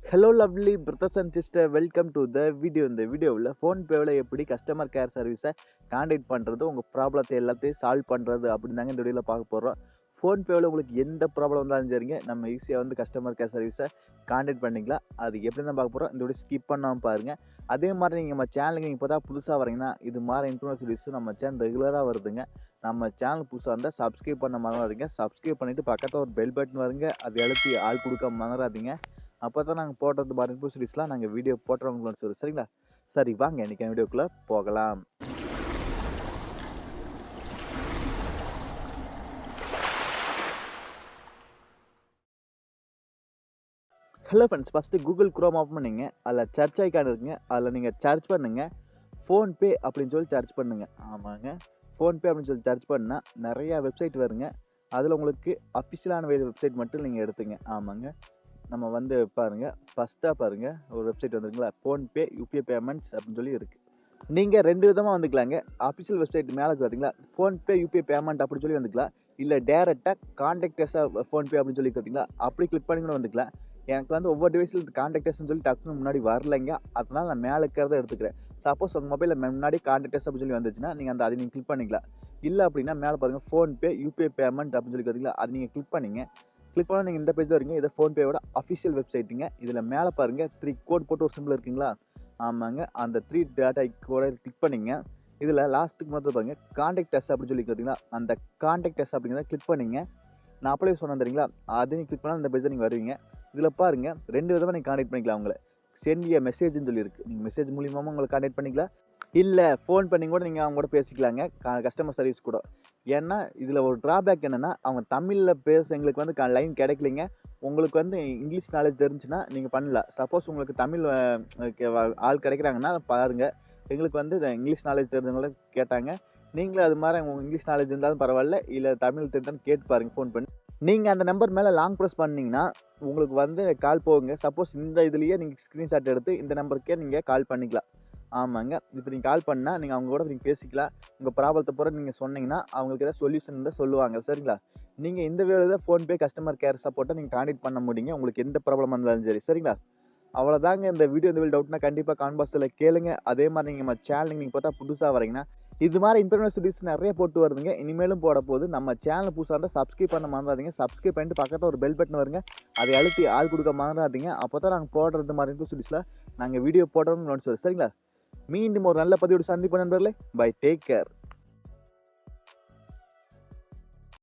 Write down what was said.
Hello lovely brothers and sister, welcome to the video. இந்த வீடியோவில் ஃபோன்பேவில் எப்படி கஸ்டமர் கேர் சர்வீஸை கான்டாக்ட் பண்ணுறது, உங்கள் ப்ராப்ளத்தை எல்லாத்தையும் சால்வ் பண்ணுறது அப்படின்னு தாங்க இந்த வீடியோவில் பார்க்க போகிறோம். ஃபோன்பேவில் உங்களுக்கு எந்த ப்ராப்ளம் இருந்தாலும் சரிங்க, நம்ம ஈஸியாக வந்து கஸ்டமர் கேர் சர்வீஸை கான்டாக்ட் பண்ணிக்கலாம். அது எப்படி தான் பார்க்க போகிறோம், இந்த வீடியோ ஸ்கிப் பண்ணாமல் பாருங்கள். அதே மாதிரி நீங்கள் நம்ம சேனலுக்கு இப்போ தான் புதுசாக வரீங்கன்னா, இது மாதிரி இன்ஃபர்மேஷன் சர்வீஸும் நம்ம சேனல் ரெகுலராக வருதுங்க. நம்ம சேனல் புதுசாக இருந்தால் சப்ஸ்கிரைப் பண்ண மறந்துடாதீங்க. சப்ஸ்கிரைப் பண்ணிவிட்டு பக்கத்தில் ஒரு பெல் பட்டன் வருங்க, அது அழுத்தி ஆள் கொடுக்க மறந்துடாதீங்க. அப்போ தான் நாங்கள் போடுறது மாதிரி இன்ஃபர்மேஷன்ஸ்லாம் நாங்கள் வீடியோ போட்டுறவங்களோட சொல்லி சரிங்களா. சரி வாங்க இன்றைக்கி வீடியோக்குள்ளே போகலாம். Hello friends, first Google chrome open பண்ணிங்க. அதில் சர்ச் ஐக்கான் இருக்குங்க, அதில் நீங்கள் சர்ச் பண்ணுங்கள் ஃபோன்பே அப்படின்னு சொல்லி சர்ச் பண்ணுங்கள். ஆமாங்க, ஃபோன்பே அப்படின்னு சொல்லி சர்ச் பண்ணால் நிறையா வெப்சைட் வருங்க. அதில் உங்களுக்கு அஃபிஷியலான வெப்சைட் மட்டும் நீங்கள் எடுத்துங்க. ஆமாங்க, நம்ம வந்து பாருங்கள், ஃபஸ்ட்டாக பாருங்கள் ஒரு வெப்சைட் வந்துருங்களா, ஃபோன்பே யூபிஐ பேமெண்ட்ஸ் அப்படின்னு சொல்லி இருக்குது. நீங்கள் 2 விதமாக வந்துக்கலாங்க. அஃபிஷியல் வெப்சைட் மேலே பார்த்தீங்களா, ஃபோன்பே யூபிஐ பேமெண்ட் அப்படின்னு சொல்லி வந்துக்கலாம். இல்லை டேரெக்டாக கான்டாக்டர்ஸாக ஃபோன்பே அப்படின்னு சொல்லி பார்த்தீங்களா, அப்படி கிளிக் பண்ணி கூட வந்துக்கலாம். எனக்கு வந்து ஒவ்வொரு டிவைஸில் கான்டாக்டர்ஸ்னு சொல்லி டக்குன்னு முன்னாடி வரலைங்க, அதனால் நான் மேலே இருக்கிறத எடுத்துக்கிறேன். சப்போஸ் உங்கள் மொபைலில் முன்னாடி கான்டாக்டர்ஸ் அப்படின்னு சொல்லி வந்துச்சுன்னா நீங்கள் அதை நீங்கள் கிளிக் பண்ணிக்கலாம். இல்லை அப்படின்னா மேலே பாருங்கள் ஃபோன்பே யூபிஐ பேமெண்ட் அப்படின்னு சொல்லி பார்த்தீங்களா, அது நீங்கள் கிளிக் பண்ணிங்க. கிளிக் பண்ணால் நீங்கள் இந்த பேஜ் வரீங்க. இது ஃபோன்பேவோட அஃபிஷியல் வெப்சைட்டுங்க. இதில் மேலே பாருங்கள் 3 கோட் போட்டு ஒரு சிம்பிள் இருக்குங்களா. ஆமாங்க, அந்த 3 டேட்டா கோடை கிளிக் பண்ணிங்க. இதில் லாஸ்ட்டுக்கு மட்டும் பாருங்கள் கான்டாக்டர்ஸ் அப்படின்னு சொல்லி பார்த்தீங்கன்னா, அந்த கான்டாக்டர்ஸ் அப்படிங்கிறத கிளிக் பண்ணிங்க. நான் அப்படியே சொன்னேன் தெரியுங்களா, அது நீங்கள் கிளிக் பண்ணால் இந்த பேஜ் நீங்கள் வருவீங்க. இதில் பாருங்கள் 2 விதமாக நீங்கள் கான்டாக்ட் பண்ணிக்கலாம். அவங்கள சென்ட் ஏ மெசேஜ்னு சொல்லியிருக்கு. நீங்கள் மெசேஜ் மூலியமாக உங்களை கான்டாக்ட் பண்ணிக்கலாம். இல்லை ஃபோன் பண்ணி கூட நீங்கள் அவங்க கூட பேசிக்கலாங்க, கஸ்டமர் சர்வீஸ் கூட. ஏன்னா இதில் ஒரு ட்ராபேக் என்னென்னா, அவங்க தமிழில் பேச எங்களுக்கு வந்து லைன் கிடைக்கலைங்க. உங்களுக்கு வந்து இங்கிலீஷ் நாலேஜ் தெரிஞ்சுன்னா நீங்கள் பண்ணலாம். சப்போஸ் உங்களுக்கு தமிழ் ஆள் கிடைக்கிறாங்கன்னா பாருங்கள். எங்களுக்கு வந்து இங்கிலீஷ் நாலேஜ் தெரிஞ்சவங்கள கேட்டாங்க. நீங்களும் அது மாதிரி உங்களுக்கு இங்கிலீஷ் நாலேஜ் இருந்தாலும் பரவாயில்ல, இல்லை தமிழ் தெரிஞ்சாலும் கேட்டு பாருங்கள் ஃபோன் பண்ணி. நீங்கள் அந்த நம்பர் மேலே லாங் ப்ரெஸ் பண்ணிங்கன்னா உங்களுக்கு வந்து கால் போகுங்க. சப்போஸ் இந்த இதுலேயே நீங்கள் ஸ்க்ரீன்ஷாட் எடுத்து இந்த நம்பருக்கே நீங்கள் கால் பண்ணிக்கலாம். ஆமாங்க, இப்போ நீங்கள் கால் பண்ணால் நீங்கள் அவங்க கூட நீங்கள் பேசிக்கலாம். உங்கள் ப்ராப்ளத்தை பூரா நீங்கள் சொன்னீங்கன்னா அவங்களுக்கு ஏதாவது சொல்யூஷன் இருந்தால் சொல்லுவாங்க சரிங்களா. நீங்கள் இந்த வேலை ஃபோன்பே கஸ்டமர் கேர் சப்போர்ட்டை நீங்கள் கான்டாக்ட் பண்ண முடியுங்க, உங்களுக்கு எந்த ப்ராப்ளம் இருந்தாலும் சரி சரிங்களா. அவ்வளோதாங்க இந்த வீடியோ. இந்த டவுட்னா கண்டிப்பாக கான்பாக்ஸில் கேளுங்க. அதே மாதிரி நீங்கள் நம்ம சேனலுக்கு நீங்கள் பார்த்தா புதுசாக வரீங்கன்னா, இது மாதிரி இன்ஃபர்மேஷன் வீடியோஸ் நிறைய போட்டு வருதுங்க, இனிமேலும் போட போது. நம்ம சேனல் புதுசாக இருந்தால் சப்ஸ்கிரைப் பண்ண மறந்துடாதீங்க. சப்ஸ்கிரைப் பண்ணிட்டு பக்கத்தில் ஒரு பெல் பட்டன் வருங்க, அதை அழுத்தி ஆள் கொடுக்க மறந்துடாதீங்க. அப்போ தான் நாங்கள் போடுறது மாதிரி இன்ஃபர்மேஷன் வீடியோஸில் நாங்கள் வீடியோ போடுறோம்னு நினச்சது சரிங்களா. மீண்டும் ஒரு நல்ல பதிவோடு சந்திப்போம் நண்பர்களே. Bye, take care.